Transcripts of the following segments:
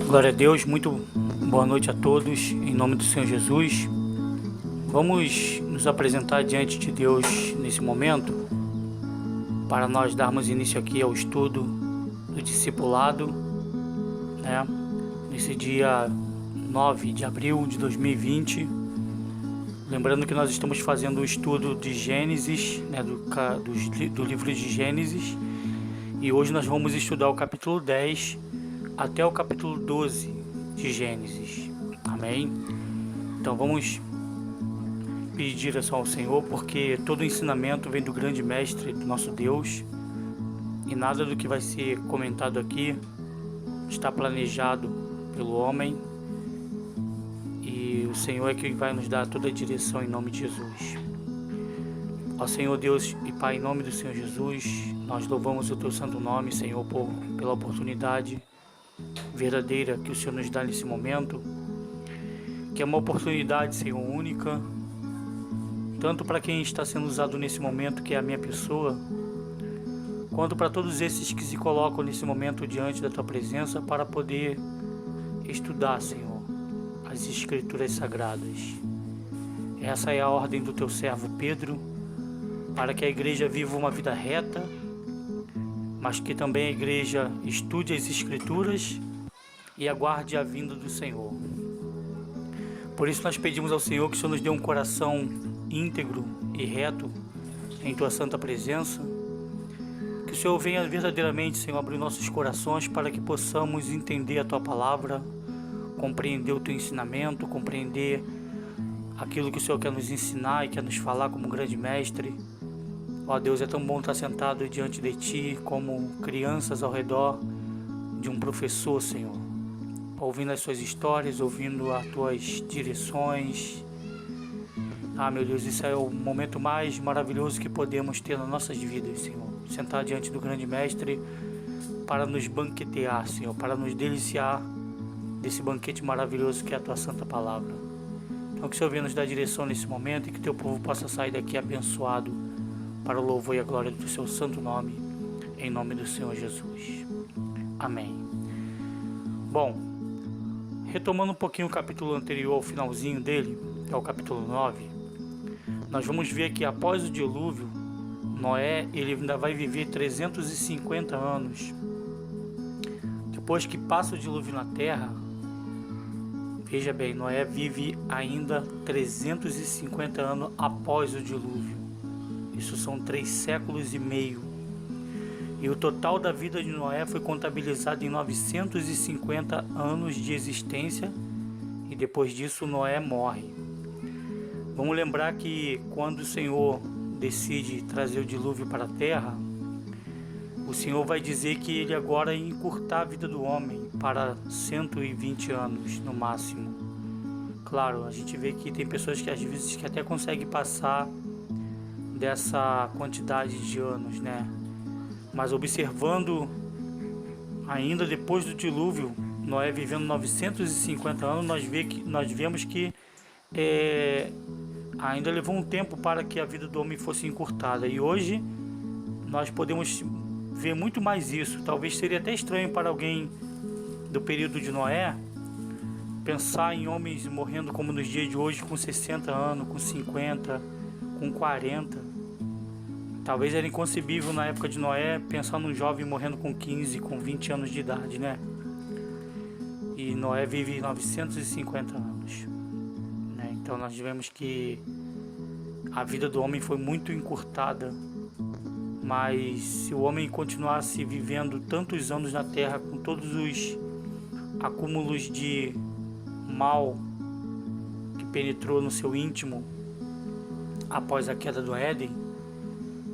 Glória a Deus, muito boa noite a todos, em nome do Senhor Jesus. Vamos nos apresentar diante de Deus nesse momento, para nós darmos início aqui ao estudo do discipulado, né? Nesse dia 9 de abril de 2020. Lembrando que nós estamos fazendo o estudo de Gênesis, né? do livro de Gênesis. E hoje nós vamos estudar o capítulo 10 até o capítulo 12 de Gênesis. Amém? Então vamos pedir direção ao Senhor, porque todo ensinamento vem do grande mestre, do nosso Deus, e nada do que vai ser comentado aqui está planejado pelo homem, e o Senhor é quem vai nos dar toda a direção em nome de Jesus. Ó Senhor Deus e Pai, em nome do Senhor Jesus, nós louvamos o Teu santo nome, Senhor, pela oportunidade verdadeira que o Senhor nos dá nesse momento, que é uma oportunidade, Senhor, única, tanto para quem está sendo usado nesse momento, que é a minha pessoa, quanto para todos esses que se colocam nesse momento diante da Tua presença para poder estudar, Senhor, as Escrituras Sagradas. Essa é a ordem do Teu servo Pedro, para que a igreja viva uma vida reta, mas que também a igreja estude as Escrituras e aguarde a vinda do Senhor. Por isso nós pedimos ao Senhor que o Senhor nos dê um coração íntegro e reto em Tua santa presença, que o Senhor venha verdadeiramente, Senhor, abrir nossos corações para que possamos entender a Tua palavra, compreender o Teu ensinamento, compreender aquilo que o Senhor quer nos ensinar e quer nos falar como grande mestre. Ó Deus, é tão bom estar sentado diante de Ti, como crianças ao redor de um professor, Senhor, ouvindo as Suas histórias, ouvindo as Tuas direções. Ah, meu Deus, isso é o momento mais maravilhoso que podemos ter nas nossas vidas, Senhor. Sentar diante do grande mestre para nos banquetear, Senhor, para nos deliciar desse banquete maravilhoso que é a Tua santa palavra. Então que o Senhor venha nos dar direção nesse momento e que Teu povo possa sair daqui abençoado para o louvor e a glória do Seu santo nome, em nome do Senhor Jesus. Amém. Bom, retomando um pouquinho o capítulo anterior, ao finalzinho dele, que é o capítulo 9, nós vamos ver que após o dilúvio, Noé ele ainda vai viver 350 anos. Depois que passa o dilúvio na terra, veja bem, Noé vive ainda 350 anos após o dilúvio. Isso são 3 séculos e meio. E o total da vida de Noé foi contabilizado em 950 anos de existência. E depois disso Noé morre. Vamos lembrar que quando o Senhor decide trazer o dilúvio para a terra, o Senhor vai dizer que Ele agora ia encurtar a vida do homem para 120 anos no máximo. Claro, a gente vê que tem pessoas que às vezes que até conseguem passar dessa quantidade de anos, né? Mas observando ainda depois do dilúvio, Noé vivendo 950 anos, nós vemos que ainda levou um tempo para que a vida do homem fosse encurtada. E hoje nós podemos ver muito mais isso. Talvez seria até estranho para alguém do período de Noé pensar em homens morrendo como nos dias de hoje, com 60 anos, com 50, com 40. Talvez era inconcebível na época de Noé pensar num jovem morrendo com 15, com 20 anos de idade, né? E Noé vive 950 anos, né? Então nós vemos que a vida do homem foi muito encurtada, mas se o homem continuasse vivendo tantos anos na terra, com todos os acúmulos de mal que penetrou no seu íntimo após a queda do Éden,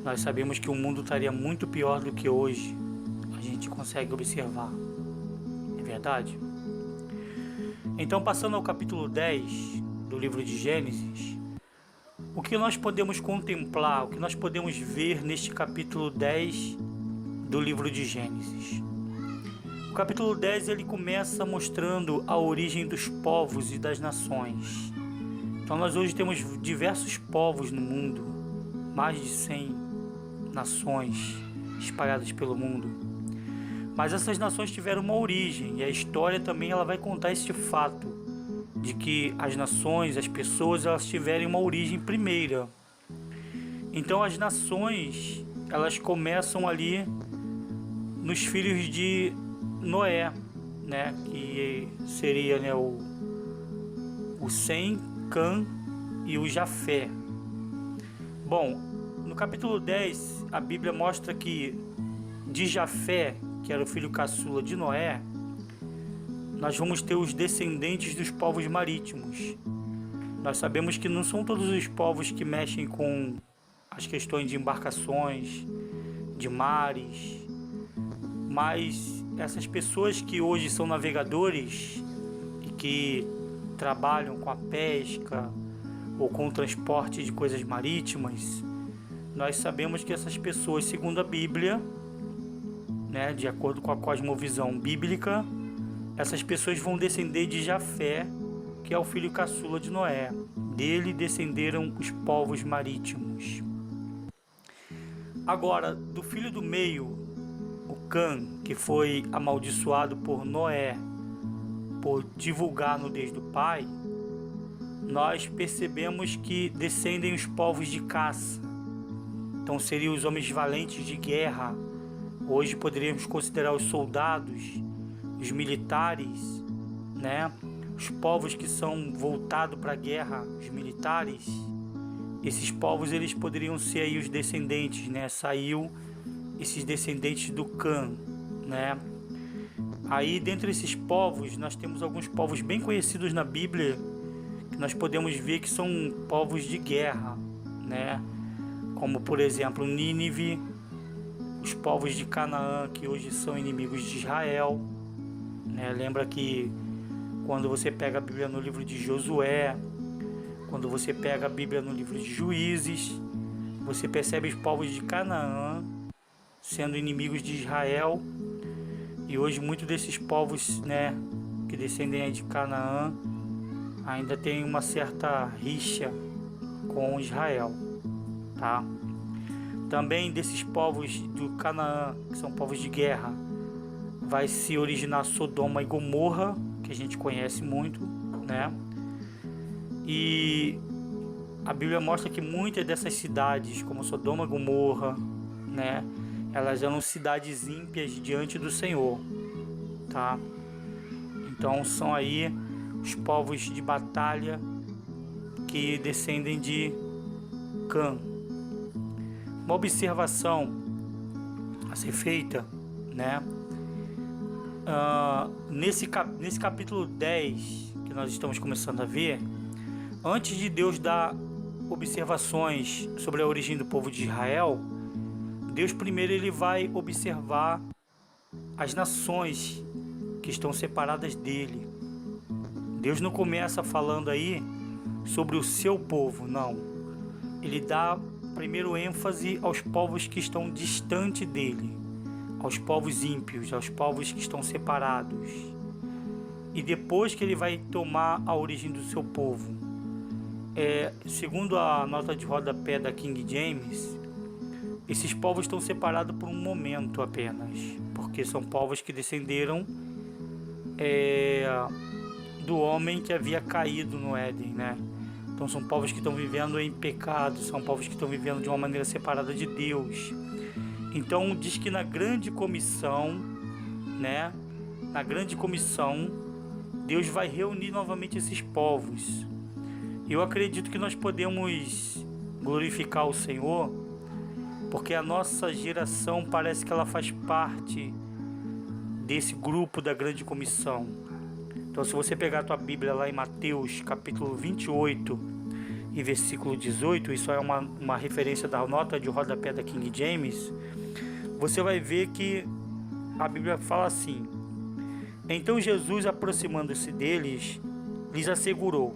nós sabemos que o mundo estaria muito pior do que hoje a gente consegue observar. É verdade? Então, passando ao capítulo 10 do livro de Gênesis, o que nós podemos contemplar, o que nós podemos ver neste capítulo 10 do livro de Gênesis? O capítulo 10 ele começa mostrando a origem dos povos e das nações. Então nós hoje temos diversos povos no mundo, mais de 100 nações espalhadas pelo mundo. Mas essas nações tiveram uma origem, e a história também ela vai contar este fato de que as nações, as pessoas, elas tiverem uma origem primeira. Então as nações, elas começam ali nos filhos de Noé, né, que seria, né, o Sem, Cã e o Jafé. Bom, no capítulo 10, a Bíblia mostra que de Jafé, que era o filho caçula de Noé, nós vamos ter os descendentes dos povos marítimos. Nós sabemos que não são todos os povos que mexem com as questões de embarcações, de mares, mas essas pessoas que hoje são navegadores e que trabalham com a pesca ou com o transporte de coisas marítimas, nós sabemos que essas pessoas, segundo a Bíblia, né, de acordo com a cosmovisão bíblica, essas pessoas vão descender de Jafé, que é o filho caçula de Noé. Dele descenderam os povos marítimos. Agora, do filho do meio, o Cã, que foi amaldiçoado por Noé por divulgar a nudez do pai, nós percebemos que descendem os povos de caça. Então seriam os homens valentes de guerra. Hoje poderíamos considerar os soldados, os militares, né? Os povos que são voltados para a guerra, os militares. Esses povos, eles poderiam ser aí os descendentes, né? Saiu esses descendentes do Cã, né? Aí, dentre esses povos, nós temos alguns povos bem conhecidos na Bíblia, que nós podemos ver que são povos de guerra, né? Como, por exemplo, Nínive, os povos de Canaã, que hoje são inimigos de Israel, né? Lembra que quando você pega a Bíblia no livro de Josué, quando você pega a Bíblia no livro de Juízes, você percebe os povos de Canaã sendo inimigos de Israel. E hoje muitos desses povos, né, que descendem de Canaã ainda tem uma certa rixa com Israel, tá? Também desses povos do Canaã, que são povos de guerra, vai se originar Sodoma e Gomorra, que a gente conhece muito, né? E a Bíblia mostra que muitas dessas cidades, como Sodoma e Gomorra, né, elas eram cidades ímpias diante do Senhor, tá? Então são aí os povos de batalha que descendem de Cã. Uma observação a ser feita, né? Nesse capítulo 10 que nós estamos começando a ver, antes de Deus dar observações sobre a origem do povo de Israel, Deus primeiro ele vai observar as nações que estão separadas dele. Deus não começa falando aí sobre o seu povo, não. Ele dá primeiro ênfase aos povos que estão distante dele, aos povos ímpios, aos povos que estão separados. E depois que ele vai tomar a origem do seu povo. Segundo a nota de rodapé da King James, esses povos estão separados por um momento apenas, porque são povos que descenderam do homem que havia caído no Éden, né? Então são povos que estão vivendo em pecado, são povos que estão vivendo de uma maneira separada de Deus. Então diz que na grande comissão, né? Na grande comissão, Deus vai reunir novamente esses povos. Eu acredito que nós podemos glorificar o Senhor, porque a nossa geração parece que ela faz parte desse grupo da grande comissão. Então se você pegar a tua Bíblia lá em Mateus capítulo 28 e versículo 18, isso é uma referência da nota de rodapé da King James, você vai ver que a Bíblia fala assim: então Jesus, aproximando-se deles, lhes assegurou: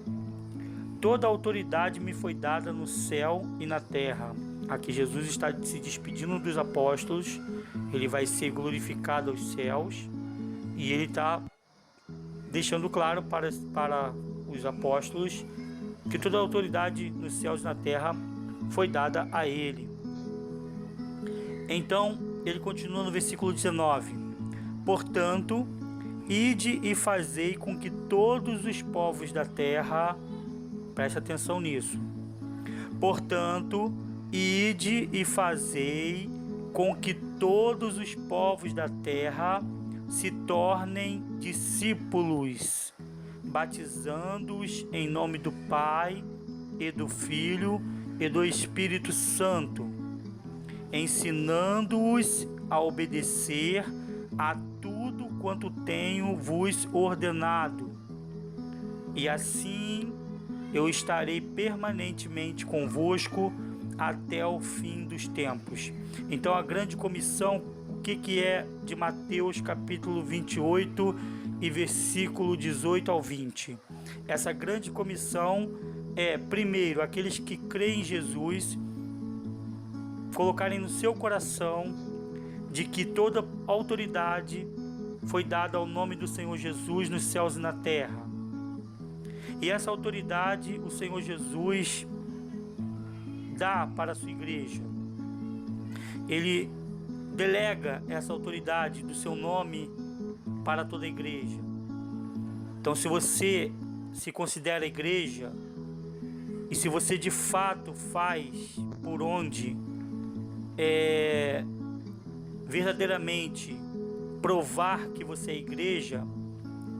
toda a autoridade me foi dada no céu e na terra. Aqui Jesus está se despedindo dos apóstolos, ele vai ser glorificado aos céus e ele está deixando claro para os apóstolos que toda a autoridade nos céus e na terra foi dada a ele. Então ele continua no versículo 19: Portanto, ide e fazei com que todos os povos da terra, preste atenção nisso. Portanto, ide e fazei com que todos os povos da terra se tornem discípulos, batizando-os em nome do Pai e do Filho e do Espírito Santo, ensinando-os a obedecer a tudo quanto tenho vos ordenado. E assim eu estarei permanentemente convosco até o fim dos tempos. Então a grande comissão, o que é de Mateus capítulo 28 e versículo 18 ao 20? Essa grande comissão é, primeiro, aqueles que creem em Jesus colocarem no seu coração de que toda autoridade foi dada ao nome do Senhor Jesus nos céus e na terra. E essa autoridade o Senhor Jesus dá para a sua igreja. Ele delega essa autoridade do seu nome para toda a igreja. Então, se você se considera igreja e se você de fato faz por onde verdadeiramente provar que você é igreja,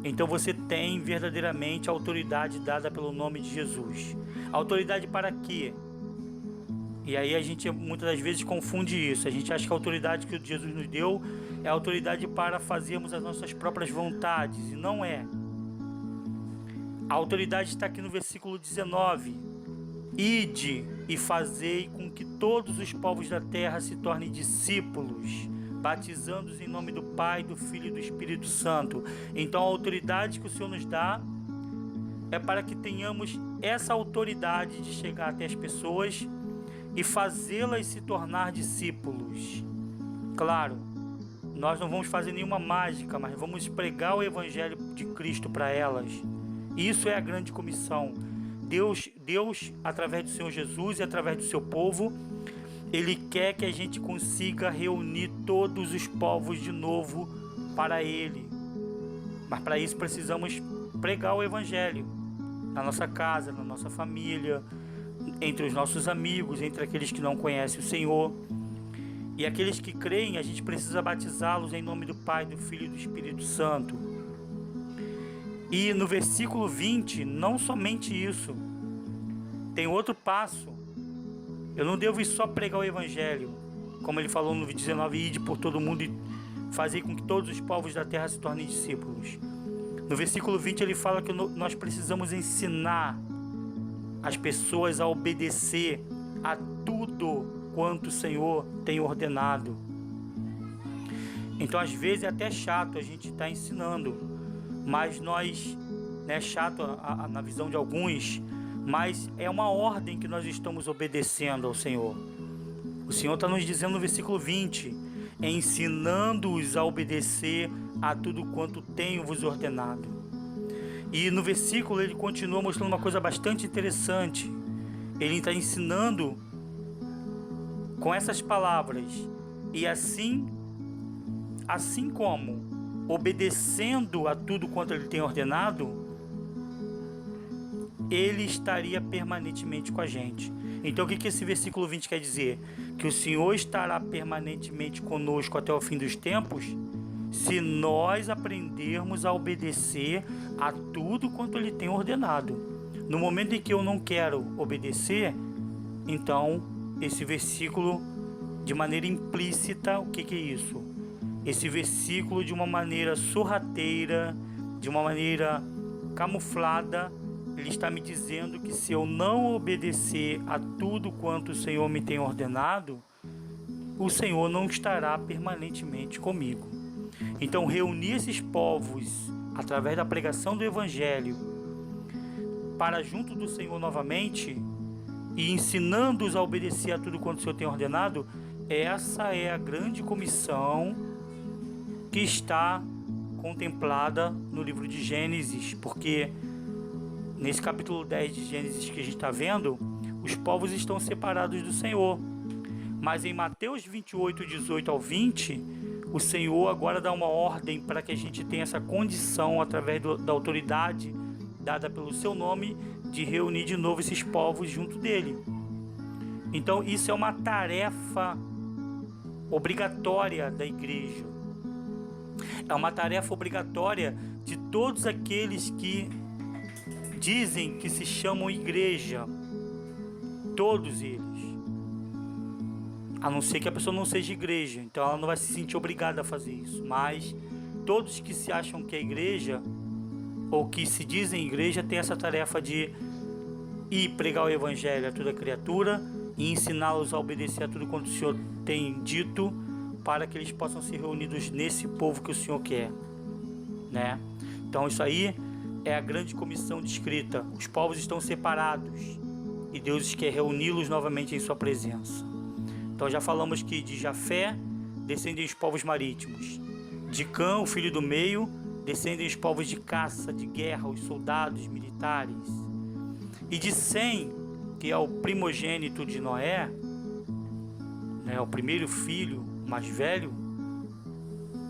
então você tem verdadeiramente a autoridade dada pelo nome de Jesus. Autoridade para quê? E aí a gente muitas das vezes confunde isso. A gente acha que a autoridade que Jesus nos deu é a autoridade para fazermos as nossas próprias vontades, e não é. A autoridade está aqui no versículo 19. Ide e fazei com que todos os povos da terra se tornem discípulos, batizando-os em nome do Pai, do Filho e do Espírito Santo. Então a autoridade que o Senhor nos dá é para que tenhamos essa autoridade de chegar até as pessoas e fazê-las se tornar discípulos. Claro, nós não vamos fazer nenhuma mágica, mas vamos pregar o Evangelho de Cristo para elas. Isso é a grande comissão. Deus, através do Senhor Jesus e através do seu povo, Ele quer que a gente consiga reunir todos os povos de novo para Ele. Mas para isso precisamos pregar o Evangelho na nossa casa, na nossa família, entre os nossos amigos, entre aqueles que não conhecem o Senhor. E aqueles que creem, a gente precisa batizá-los em nome do Pai, do Filho e do Espírito Santo. E no versículo 20, não somente isso, tem outro passo. Eu não devo só pregar o Evangelho, como ele falou no 19, ide por todo mundo e fazer com que todos os povos da terra se tornem discípulos. No versículo 20 ele fala que nós precisamos ensinar as pessoas a obedecer a tudo quanto o Senhor tem ordenado. Então às vezes é até chato a gente estar ensinando, mas nós, é chato na visão de alguns, mas é uma ordem que nós estamos obedecendo ao Senhor. O Senhor está nos dizendo no versículo 20, ensinando-os a obedecer a tudo quanto tenho vos ordenado. E no versículo ele continua mostrando uma coisa bastante interessante. Ele está ensinando com essas palavras, e assim como obedecendo a tudo quanto ele tem ordenado, ele estaria permanentemente com a gente. Então o que esse versículo 20 quer dizer? Que o Senhor estará permanentemente conosco até o fim dos tempos, se nós aprendermos a obedecer a tudo quanto ele tem ordenado. No momento em que eu não quero obedecer, então esse versículo, de maneira implícita, o que é isso? Esse versículo, de uma maneira sorrateira, de uma maneira camuflada, ele está me dizendo que se eu não obedecer a tudo quanto o Senhor me tem ordenado, o Senhor não estará permanentemente comigo. Então, reunir esses povos através da pregação do Evangelho para junto do Senhor novamente e ensinando-os a obedecer a tudo quanto o Senhor tem ordenado, essa é a grande comissão que está contemplada no livro de Gênesis, porque nesse capítulo 10 de Gênesis que a gente está vendo, os povos estão separados do Senhor. Mas em Mateus 28, 18 ao 20, o Senhor agora dá uma ordem para que a gente tenha essa condição, através da autoridade dada pelo seu nome, de reunir de novo esses povos junto dele. Então isso é uma tarefa obrigatória da igreja. É uma tarefa obrigatória de todos aqueles que dizem que se chamam igreja. Todos eles. A não ser que a pessoa não seja igreja, então ela não vai se sentir obrigada a fazer isso. Mas todos que se acham que é igreja, ou que se dizem igreja, têm essa tarefa de ir pregar o evangelho a toda criatura e ensiná-los a obedecer a tudo quanto o Senhor tem dito, para que eles possam ser reunidos nesse povo que o Senhor quer, né? Então isso aí é a grande comissão descrita. Os povos estão separados e Deus quer reuni-los novamente em sua presença. Então já falamos que de Jafé descendem os povos marítimos, de Cã, o filho do meio, descendem os povos de caça, de guerra, os soldados militares, e de Sem, que é o primogênito de Noé, né, o primeiro filho mais velho,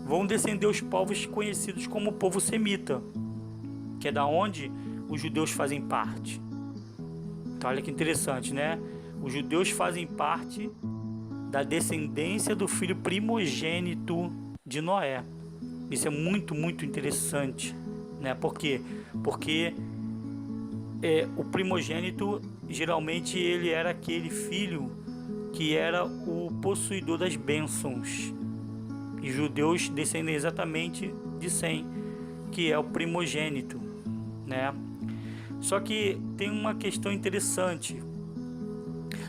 vão descender os povos conhecidos como povo semita, que é da onde os judeus fazem parte. Então olha que interessante, né? Os judeus fazem parte da descendência do filho primogênito de Noé. Isso é muito, muito interessante, né? Por quê? Porque o primogênito, geralmente, ele era aquele filho que era o possuidor das bênçãos. E judeus descendem exatamente de Sem, que é o primogênito, né? Só que tem uma questão interessante.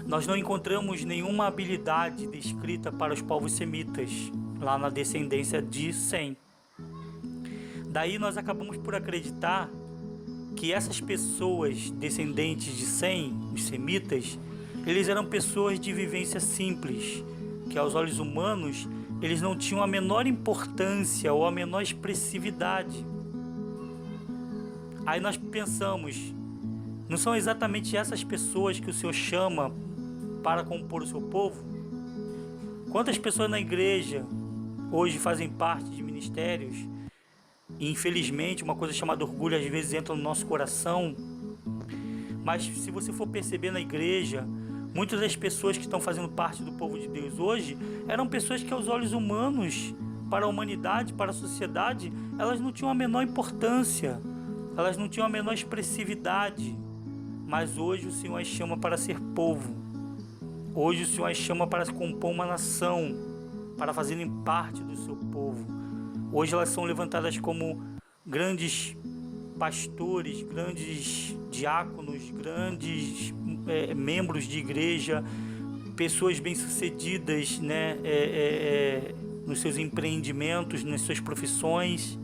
Nós não encontramos nenhuma habilidade descrita para os povos semitas, lá na descendência de Sem. Daí nós acabamos por acreditar que essas pessoas descendentes de Sem, os semitas, eles eram pessoas de vivência simples, que aos olhos humanos eles não tinham a menor importância ou a menor expressividade. Aí nós pensamos, não são exatamente essas pessoas que o Senhor chama para compor o seu povo? Quantas pessoas na igreja hoje fazem parte de ministérios e infelizmente uma coisa chamada orgulho às vezes entra no nosso coração, mas se você for perceber na igreja, muitas das pessoas que estão fazendo parte do povo de Deus hoje eram pessoas que aos olhos humanos, para a humanidade, para a sociedade, elas não tinham a menor importância, elas não tinham a menor expressividade, mas hoje o Senhor as chama para ser povo. Hoje o Senhor as chama para compor uma nação, para fazerem parte do seu povo. Hoje elas são levantadas como grandes pastores, grandes diáconos, grandes membros de igreja, pessoas bem-sucedidas, né, nos seus empreendimentos, nas suas profissões.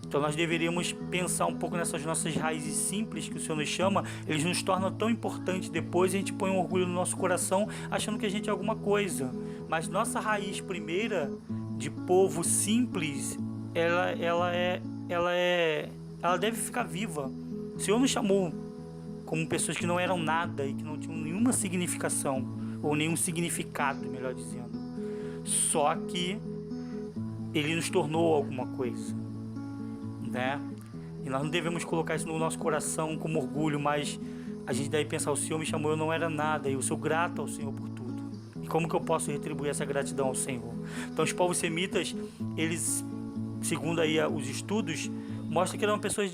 Então nós deveríamos pensar um pouco nessas nossas raízes simples que o Senhor nos chama. Eles nos tornam tão importantes depois, a gente põe um orgulho no nosso coração achando que a gente é alguma coisa. Mas nossa raiz primeira de povo simples, ela deve ficar viva. O Senhor nos chamou como pessoas que não eram nada e que não tinham nenhuma significação, ou nenhum significado, melhor dizendo. Só que Ele nos tornou alguma coisa, né? E nós não devemos colocar isso no nosso coração como orgulho, mas a gente deve pensar, o Senhor me chamou, eu não era nada, e eu sou grato ao Senhor por tudo. E como que eu posso retribuir essa gratidão ao Senhor? Então os povos semitas, eles, segundo aí os estudos, mostram que eram pessoas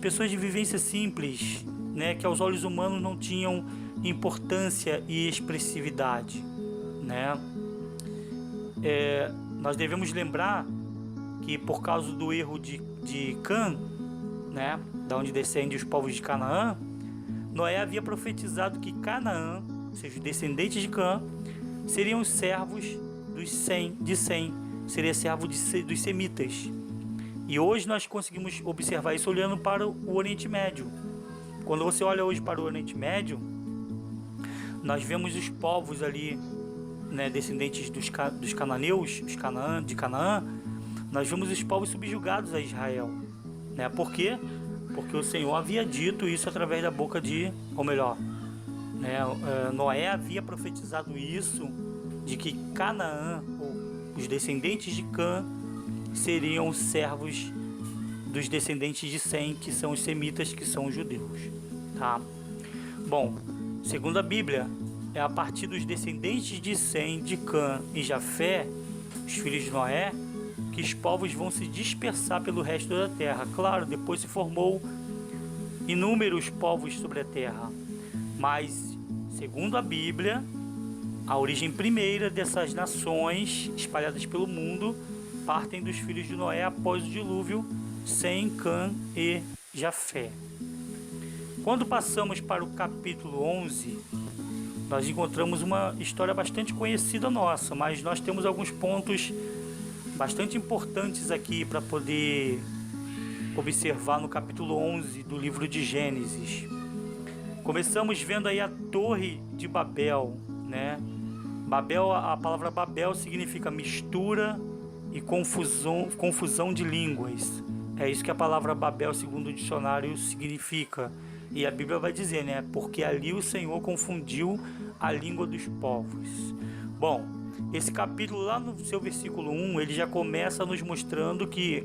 pessoas de vivência simples, né? Que aos olhos humanos não tinham importância e expressividade, né? Nós devemos lembrar que por causa do erro de Cã, né, da onde descendem os povos de Canaã, Noé havia profetizado que Canaã, ou seja, os descendentes de Cã, seriam os servos de Sem, seria servo dos semitas. E hoje nós conseguimos observar isso olhando para o Oriente Médio. Quando você olha hoje para o Oriente Médio, nós vemos os povos ali, né, descendentes dos cananeus, de Canaã. Nós vemos os povos subjugados a Israel, né? Por quê? Porque o Senhor havia dito isso através da boca Noé havia profetizado isso de que Canaã, ou os descendentes de Cã, seriam servos dos descendentes de Sem, que são os semitas, que são os judeus, tá? Bom, segundo a Bíblia, é a partir dos descendentes de Sem, de Cã e Jafé, os filhos de Noé, que os povos vão se dispersar pelo resto da terra. Claro, depois se formou inúmeros povos sobre a terra, mas, segundo a Bíblia, a origem primeira dessas nações espalhadas pelo mundo partem dos filhos de Noé após o dilúvio, Sem, Cã e Jafé. Quando passamos para o capítulo 11, nós encontramos uma história bastante conhecida nossa, mas nós temos alguns pontos bastante importantes aqui para poder observar no capítulo 11 do livro de Gênesis. Começamos vendo aí a Torre de Babel, né? Babel, a palavra Babel significa mistura e confusão de línguas. É isso que a palavra Babel, segundo o dicionário, significa. E a Bíblia vai dizer, né? Porque ali o Senhor confundiu a língua dos povos. Bom, esse capítulo lá no seu versículo 1, ele já começa nos mostrando que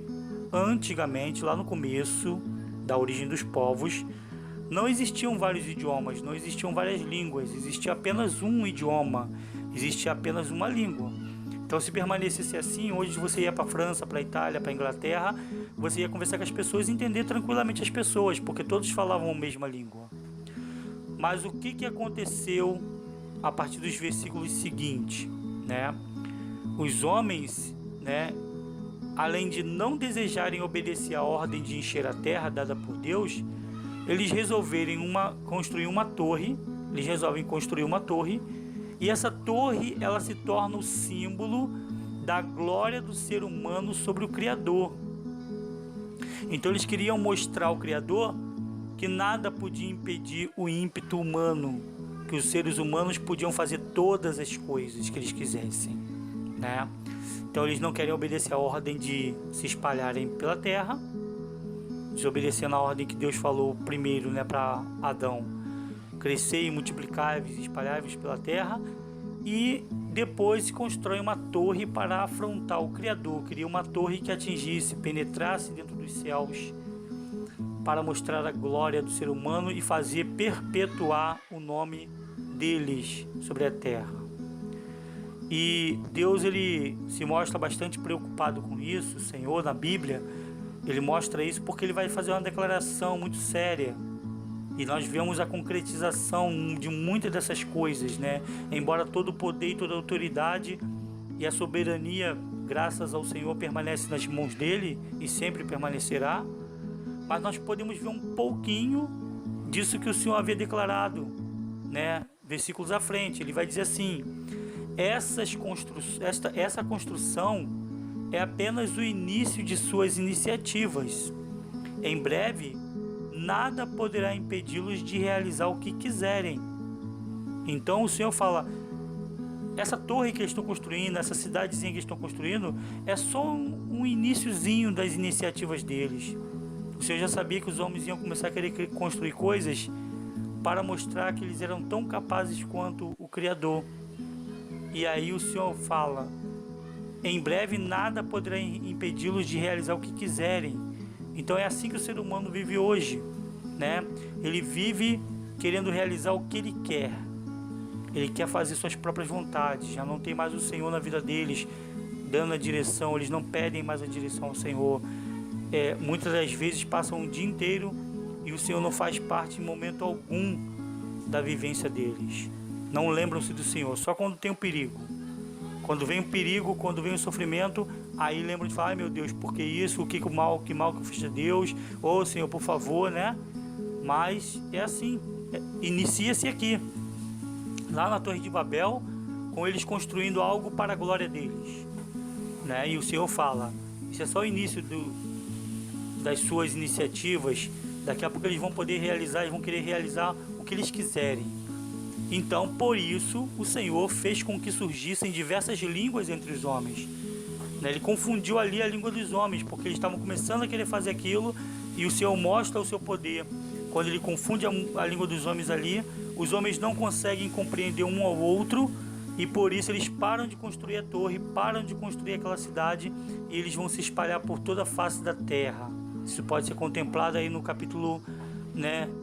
antigamente, lá no começo da origem dos povos, não existiam vários idiomas, não existiam várias línguas, existia apenas um idioma, existia apenas uma língua. Então, se permanecesse assim, hoje você ia para a França, para a Itália, para a Inglaterra, você ia conversar com as pessoas e entender tranquilamente as pessoas, porque todos falavam a mesma língua. Mas o que aconteceu a partir dos versículos seguintes, né? Os homens, né, além de não desejarem obedecer à ordem de encher a terra dada por Deus, eles resolvem construir uma torre. E essa torre, ela se torna o símbolo da glória do ser humano sobre o Criador. Então eles queriam mostrar ao Criador que nada podia impedir o ímpeto humano, que os seres humanos podiam fazer todas as coisas que eles quisessem, né? Então eles não querem obedecer a ordem de se espalharem pela terra, desobedecendo a ordem que Deus falou primeiro, né, para Adão: crescer e multiplicar-vos e espalhar-vos pela terra. E depois se constrói uma torre para afrontar o Criador. Queria uma torre que atingisse, penetrasse dentro dos céus, para mostrar a glória do ser humano e fazer perpetuar o nome deles sobre a terra. E Deus, ele se mostra bastante preocupado com isso. O Senhor, na Bíblia, ele mostra isso porque ele vai fazer uma declaração muito séria. E nós vemos a concretização de muitas dessas coisas, né? Embora todo o poder e toda a autoridade e a soberania, graças ao Senhor, permanece nas mãos dele e sempre permanecerá, mas nós podemos ver um pouquinho disso que o Senhor havia declarado, né? Versículos à frente, ele vai dizer assim: essa construção é apenas o início de suas iniciativas. Em breve, nada poderá impedi-los de realizar o que quiserem. Então o Senhor fala: essa torre que eles estão construindo, essa cidadezinha que eles estão construindo, é só um iniciozinho das iniciativas deles. O Senhor já sabia que os homens iam começar a querer construir coisas para mostrar que eles eram tão capazes quanto o Criador. E aí o Senhor fala: em breve nada poderá impedi-los de realizar o que quiserem. Então é assim que o ser humano vive hoje, né? Ele vive querendo realizar o que ele quer. Ele quer fazer suas próprias vontades. Já não tem mais o Senhor na vida deles dando a direção. Eles não pedem mais a direção ao Senhor. Muitas das vezes passam um dia inteiro e o Senhor não faz parte em momento algum da vivência deles. Não lembram-se do Senhor, só quando tem um perigo. Quando vem o perigo, quando vem o sofrimento, aí lembram de falar: ai meu Deus, por que isso? Que mal que eu fiz a Deus? Ô Senhor, por favor, né? Mas é assim, inicia-se aqui, lá na Torre de Babel, com eles construindo algo para a glória deles, né? E o Senhor fala: isso é só o início das suas iniciativas. Daqui a pouco eles vão poder realizar, eles vão querer realizar o que eles quiserem. Então, por isso, o Senhor fez com que surgissem diversas línguas entre os homens. Ele confundiu ali a língua dos homens, porque eles estavam começando a querer fazer aquilo, e o Senhor mostra o seu poder. Quando ele confunde a língua dos homens ali, os homens não conseguem compreender um ao outro, e por isso eles param de construir a torre, param de construir aquela cidade, e eles vão se espalhar por toda a face da terra. Isso pode ser contemplado aí no capítulo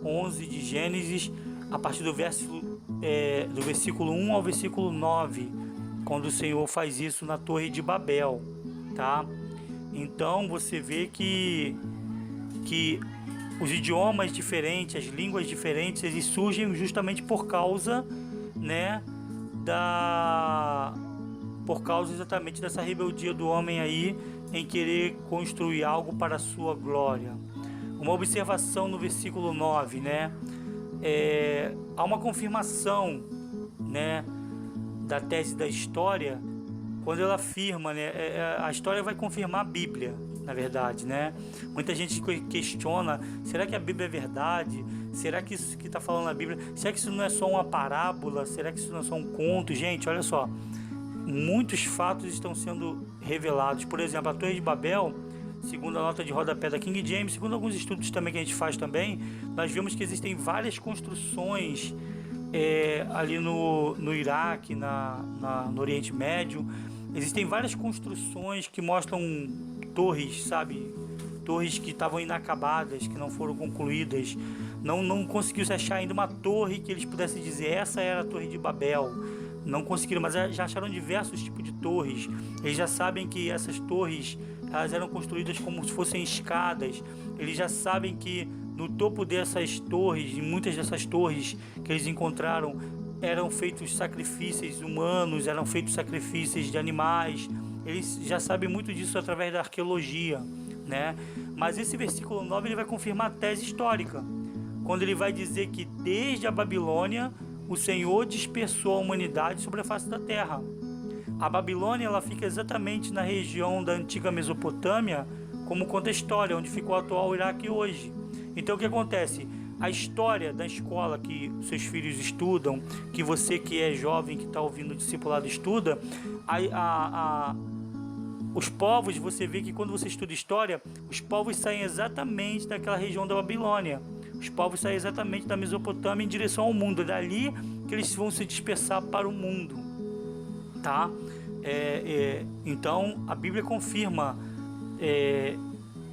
11 de Gênesis, a partir do versículo 1 ao versículo 9, quando o Senhor faz isso na Torre de Babel, tá? Então você vê que os idiomas diferentes, as línguas diferentes, eles surgem justamente por causa, por causa exatamente dessa rebeldia do homem aí em querer construir algo para a sua glória. Uma observação no versículo 9, há uma confirmação, da tese da história, quando ela afirma, a história vai confirmar a Bíblia, na verdade, Muita gente questiona, será que a Bíblia é verdade? Será que isso que está falando na Bíblia, será que isso não é só uma parábola? Será que isso não é só um conto? Gente, olha só, muitos fatos estão sendo revelados. Por exemplo, a Torre de Babel, segundo a nota de rodapé da King James, segundo alguns estudos também que a gente faz também, nós vemos que existem várias construções ali no Iraque, no Oriente Médio. Existem várias construções que mostram torres, torres que estavam inacabadas, que não foram concluídas. Não conseguiu se achar ainda uma torre que eles pudessem dizer essa era a Torre de Babel. Não conseguiram, mas já acharam diversos tipos de torres. Eles já sabem que essas torres, elas eram construídas como se fossem escadas. Eles já sabem que no topo dessas torres, em muitas dessas torres que eles encontraram, eram feitos sacrifícios humanos, eram feitos sacrifícios de animais. Eles já sabem muito disso através da arqueologia, Mas esse versículo 9 ele vai confirmar a tese histórica, quando ele vai dizer que desde a Babilônia o Senhor dispersou a humanidade sobre a face da terra. A Babilônia ela fica exatamente na região da antiga Mesopotâmia, como conta a história, onde ficou o atual Iraque hoje. Então o que acontece? A história da escola que seus filhos estudam, que você que é jovem, que está ouvindo o discipulado estuda, os povos, você vê que quando você estuda história, os povos saem exatamente daquela região da Babilônia. Os povos saem exatamente da Mesopotâmia em direção ao mundo. É dali que eles vão se dispersar para o mundo, tá? Então a Bíblia confirma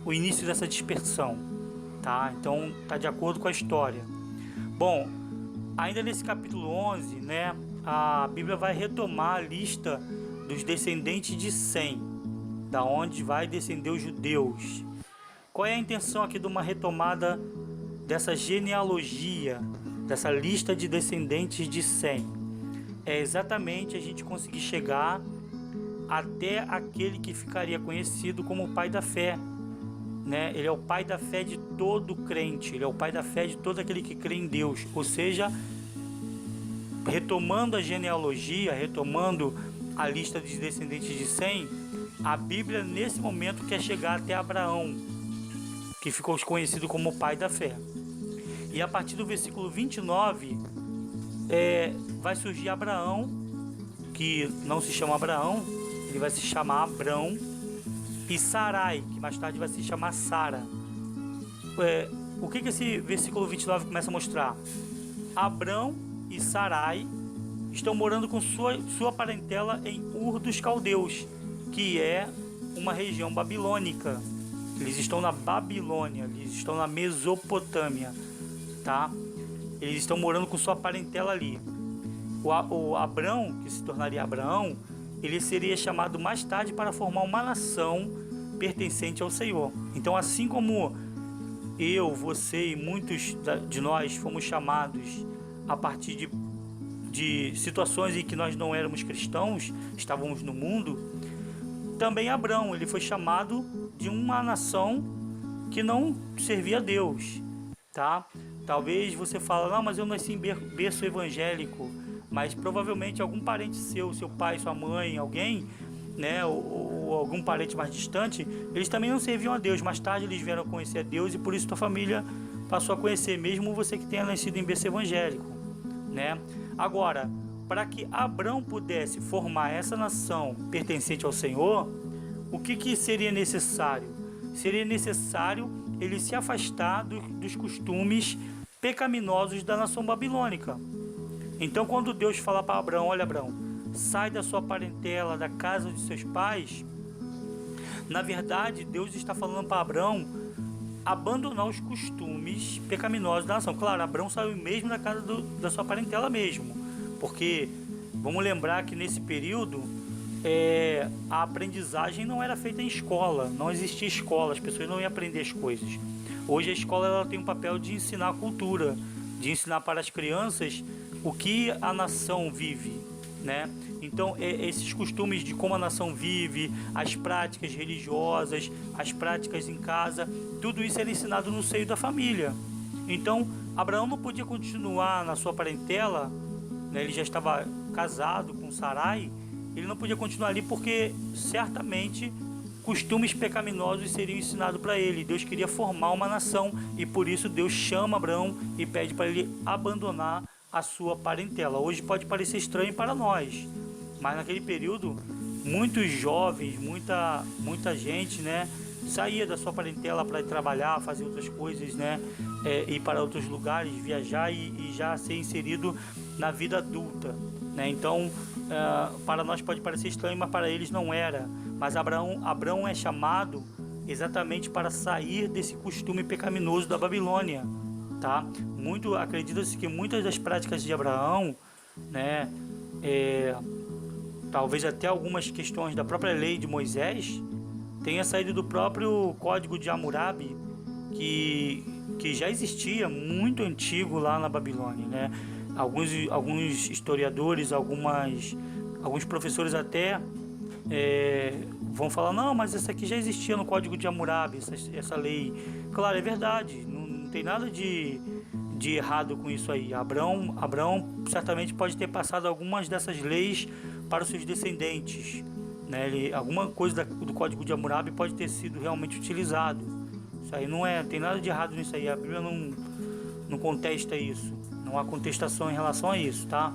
o início dessa dispersão, tá? Então está de acordo com a história. Bom, ainda nesse capítulo 11, a Bíblia vai retomar a lista dos descendentes de Sem, da onde vai descender os judeus. Qual é a intenção aqui de uma retomada dessa genealogia, dessa lista de descendentes de Sem? É exatamente a gente conseguir chegar até aquele que ficaria conhecido como o pai da fé, Ele é o pai da fé de todo crente, ele é o pai da fé de todo aquele que crê em Deus. Ou seja, retomando a genealogia, retomando a lista de descendentes de Sem, a Bíblia nesse momento quer chegar até Abraão, que ficou conhecido como o pai da fé. E a partir do versículo 29, vai surgir Abraão, que não se chama Abraão, ele vai se chamar Abrão, e Sarai, que mais tarde vai se chamar Sara. O que esse versículo 29 começa a mostrar? Abrão e Sarai estão morando com sua parentela em Ur dos Caldeus, que é uma região babilônica. Eles estão na Babilônia, eles estão na Mesopotâmia, tá? Eles estão morando com sua parentela ali. O Abrão, que se tornaria Abraão, ele seria chamado mais tarde para formar uma nação pertencente ao Senhor. Então, assim como eu, você e muitos de nós fomos chamados a partir de situações em que nós não éramos cristãos, estávamos no mundo, também Abrão, ele foi chamado de uma nação que não servia a Deus, tá? Talvez você fale, não, mas eu nasci em berço evangélico, mas provavelmente algum parente seu pai, sua mãe, alguém, ou algum parente mais distante, eles também não serviam a Deus. Mais tarde eles vieram a conhecer a Deus e por isso tua família passou a conhecer, mesmo você que tenha nascido em berço evangélico, Agora, para que Abrão pudesse formar essa nação pertencente ao Senhor, o que seria necessário? Seria necessário ele se afastar dos costumes pecaminosos da nação babilônica. Então, quando Deus fala para Abrão, olha Abrão, sai da sua parentela, da casa de seus pais, na verdade, Deus está falando para Abraão abandonar os costumes pecaminosos da nação. Claro, Abraão saiu mesmo da casa da sua parentela mesmo, porque vamos lembrar que nesse período a aprendizagem não era feita em escola, não existia escola, as pessoas não iam aprender as coisas. Hoje a escola ela tem um papel de ensinar a cultura, de ensinar para as crianças o que a nação vive, né? Então, esses costumes de como a nação vive, as práticas religiosas, as práticas em casa, tudo isso era ensinado no seio da família. Então, Abraão não podia continuar na sua parentela, né? Ele já estava casado com Sarai, ele não podia continuar ali porque certamente costumes pecaminosos seriam ensinados para ele. Deus queria formar uma nação e por isso Deus chama Abraão e pede para ele abandonar a sua parentela. Hoje pode parecer estranho para nós, mas naquele período muitos jovens, muita gente, né, saía da sua parentela para ir trabalhar, fazer outras coisas, né, ir para outros lugares, viajar e já ser inserido na vida adulta, né? Então, para nós pode parecer estranho, mas para eles não era. Mas Abraão é chamado exatamente para sair desse costume pecaminoso da Babilônia, tá? Acredita-se que muitas das práticas de Abraão, né, talvez até algumas questões da própria lei de Moisés tenha saído do próprio Código de Hammurabi, que já existia muito antigo lá na Babilônia, né? Alguns historiadores, alguns professores até vão falar, não, mas essa aqui já existia no Código de Hammurabi, essa lei. Claro, é verdade, não tem nada de errado com isso aí. Abraão certamente pode ter passado algumas dessas leis para os seus descendentes, né? Alguma coisa do Código de Hammurabi pode ter sido realmente utilizado. Isso aí não tem nada de errado nisso aí. A Bíblia não contesta isso. Não há contestação em relação a isso, tá?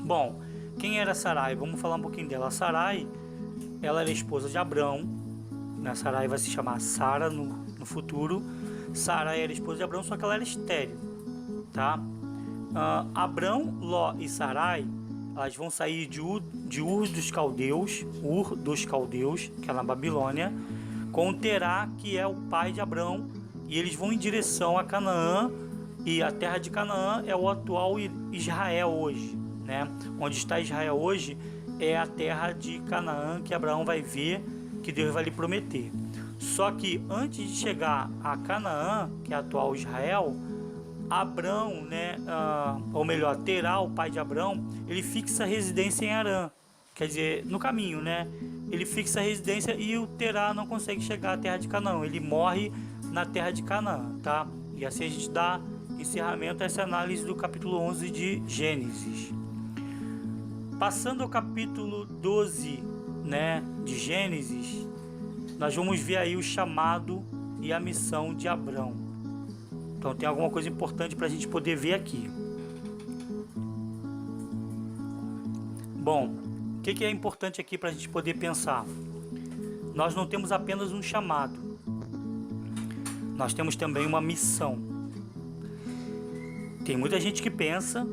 Bom, quem era Sarai? Vamos falar um pouquinho dela. A Sarai, ela era esposa de Abrão, né? Sarai vai se chamar Sara no futuro. Sarai era esposa de Abrão, só que ela era estéril, tá? Abrão, Ló e Sarai, elas vão sair de Ur dos Caldeus, que é na Babilônia, com Terá, que é o pai de Abrão, e eles vão em direção a Canaã, e a terra de Canaã é o atual Israel hoje, né? Onde está Israel hoje é a terra de Canaã que Abraão vai ver, que Deus vai lhe prometer. Só que antes de chegar a Canaã, que é a atual Israel, Abrão, né, ou melhor, Terá, o pai de Abrão, ele fixa residência em Harã, quer dizer, no caminho, né? Ele fixa a residência e o Terá não consegue chegar à terra de Canaã, ele morre na terra de Canaã, tá? E assim a gente dá encerramento a essa análise do capítulo 11 de Gênesis. Passando ao capítulo 12, né, de Gênesis, nós vamos ver aí o chamado e a missão de Abrão. Então tem alguma coisa importante para a gente poder ver aqui. Bom, o que é importante aqui para a gente poder pensar? Nós não temos apenas um chamado, nós temos também uma missão. Tem muita gente que pensa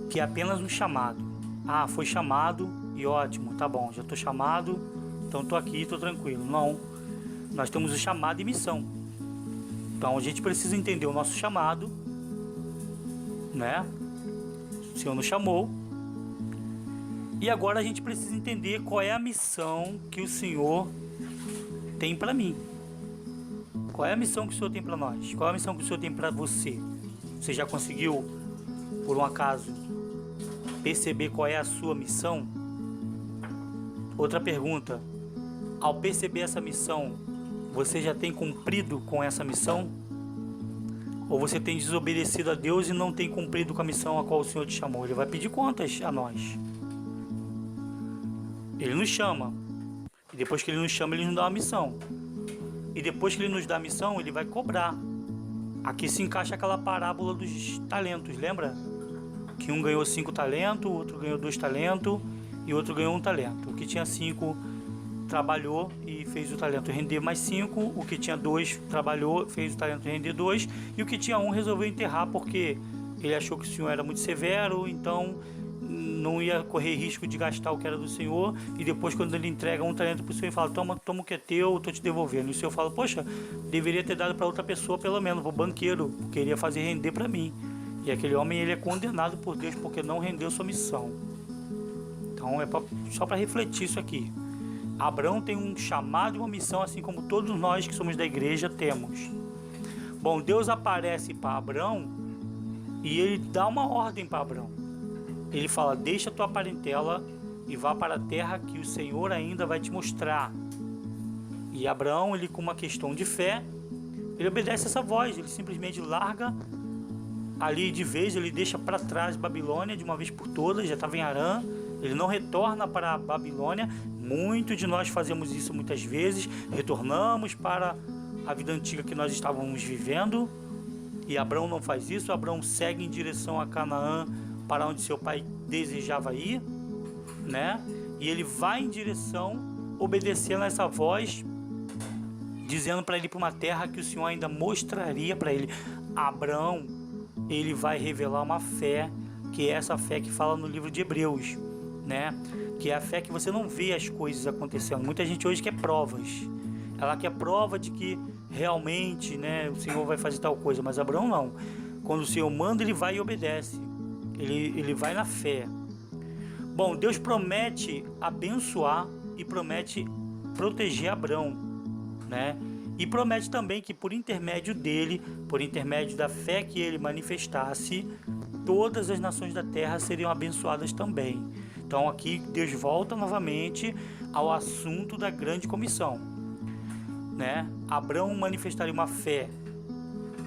que é apenas um chamado. Ah, foi chamado e ótimo, tá bom, já estou chamado, então estou aqui, estou tranquilo. Não, nós temos o chamado e missão. Então a gente precisa entender o nosso chamado, né? O Senhor nos chamou. E agora a gente precisa entender qual é a missão que o Senhor tem para mim. Qual é a missão que o Senhor tem para nós? Qual é a missão que o Senhor tem para você? Você já conseguiu, por um acaso, perceber qual é a sua missão? Outra pergunta: ao perceber essa missão, você já tem cumprido com essa missão? Ou você tem desobedecido a Deus e não tem cumprido com a missão a qual o Senhor te chamou? Ele vai pedir contas a nós. Ele nos chama. E depois que ele nos chama, ele nos dá uma missão. E depois que ele nos dá a missão, ele vai cobrar. Aqui se encaixa aquela parábola dos talentos, lembra? Que um ganhou 5 talentos, o outro ganhou 2 talentos e o outro ganhou 1 talento. O que tinha 5 trabalhou e fez o talento render mais 5, o que tinha 2 trabalhou, fez o talento render 2, e o que tinha 1 resolveu enterrar porque ele achou que o Senhor era muito severo, então não ia correr risco de gastar o que era do Senhor, e depois quando ele entrega um talento para o Senhor e fala, toma o que é teu, estou te devolvendo. E o Senhor fala, poxa, deveria ter dado para outra pessoa, pelo menos, para o banqueiro, queria fazer render para mim. E aquele homem, ele é condenado por Deus porque não rendeu sua missão. Então só para refletir isso aqui. Abraão tem um chamado e uma missão, assim como todos nós que somos da igreja temos. Bom, Deus aparece para Abraão e ele dá uma ordem para Abraão. Ele fala, deixa a tua parentela e vá para a terra que o Senhor ainda vai te mostrar. E Abraão, ele com uma questão de fé, ele obedece essa voz, ele simplesmente larga ali de vez, ele deixa para trás Babilônia de uma vez por todas, já estava em Harã, ele não retorna para a Babilônia. Muitos de nós fazemos isso muitas vezes, retornamos para a vida antiga que nós estávamos vivendo, e Abraão não faz isso. Abraão segue em direção a Canaã, para onde seu pai desejava ir, né? E ele vai em direção, obedecendo a essa voz, dizendo para ele ir para uma terra que o Senhor ainda mostraria para ele. Abraão, ele vai revelar uma fé, que é essa fé que fala no livro de Hebreus, né? Que é a fé que você não vê as coisas acontecendo. Muita gente hoje quer provas. Ela quer prova de que realmente, né, o Senhor vai fazer tal coisa, mas Abraão não. Quando o Senhor manda, ele vai e obedece. Ele vai na fé. Bom, Deus promete abençoar e promete proteger Abraão, né? E promete também que por intermédio dele, por intermédio da fé que ele manifestasse, todas as nações da terra seriam abençoadas também. Então aqui Deus volta novamente ao assunto da grande comissão, né? Abraão manifestaria uma fé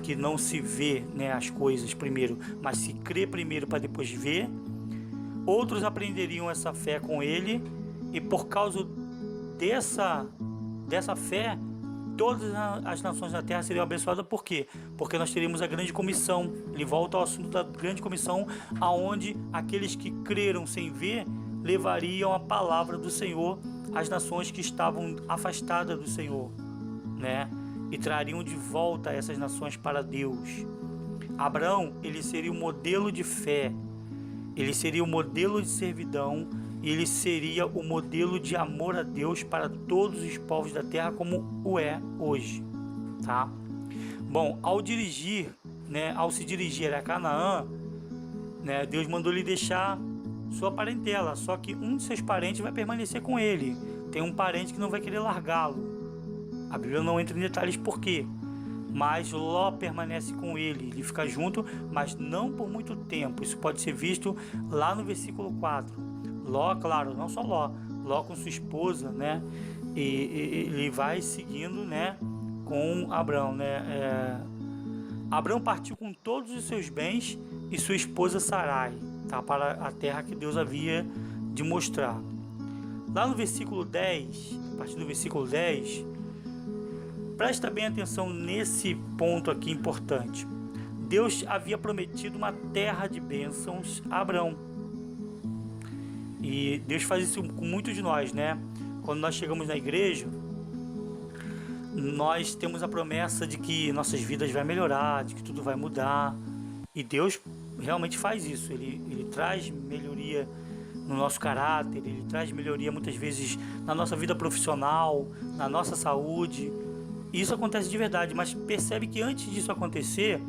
que não se vê, né, as coisas primeiro, mas se crê primeiro para depois ver. Outros aprenderiam essa fé com ele, e por causa dessa fé, todas as nações da terra seriam abençoadas. Por quê? Porque nós teríamos a grande comissão. Ele volta ao assunto da grande comissão, aonde aqueles que creram sem ver levariam a palavra do Senhor às nações que estavam afastadas do Senhor, né? E trariam de volta essas nações para Deus. Abraão, ele seria o modelo de fé, ele seria o modelo de servidão, e ele seria o modelo de amor a Deus para todos os povos da terra, como o é hoje, tá? Bom, ao se dirigir a Canaã, né, Deus mandou ele deixar sua parentela, só que um de seus parentes vai permanecer com ele. Tem um parente que não vai querer largá-lo. A Bíblia não entra em detalhes por quê, mas Ló permanece com ele. Ele fica junto, mas não por muito tempo. Isso pode ser visto lá no versículo 4. Ló, claro, não só Ló com sua esposa, né? E ele vai seguindo, né, com Abraão, né? Abraão partiu com todos os seus bens e sua esposa Sarai, tá, para a terra que Deus havia de mostrar. Lá no versículo 10, a partir do versículo 10, presta bem atenção nesse ponto aqui importante. Deus havia prometido uma terra de bênçãos a Abraão. E Deus faz isso com muitos de nós, né? Quando nós chegamos na igreja, nós temos a promessa de que nossas vidas vão melhorar, de que tudo vai mudar. E Deus realmente faz isso. Ele traz melhoria no nosso caráter, ele traz melhoria muitas vezes na nossa vida profissional, na nossa saúde. Isso acontece de verdade, mas percebe que antes disso acontecer,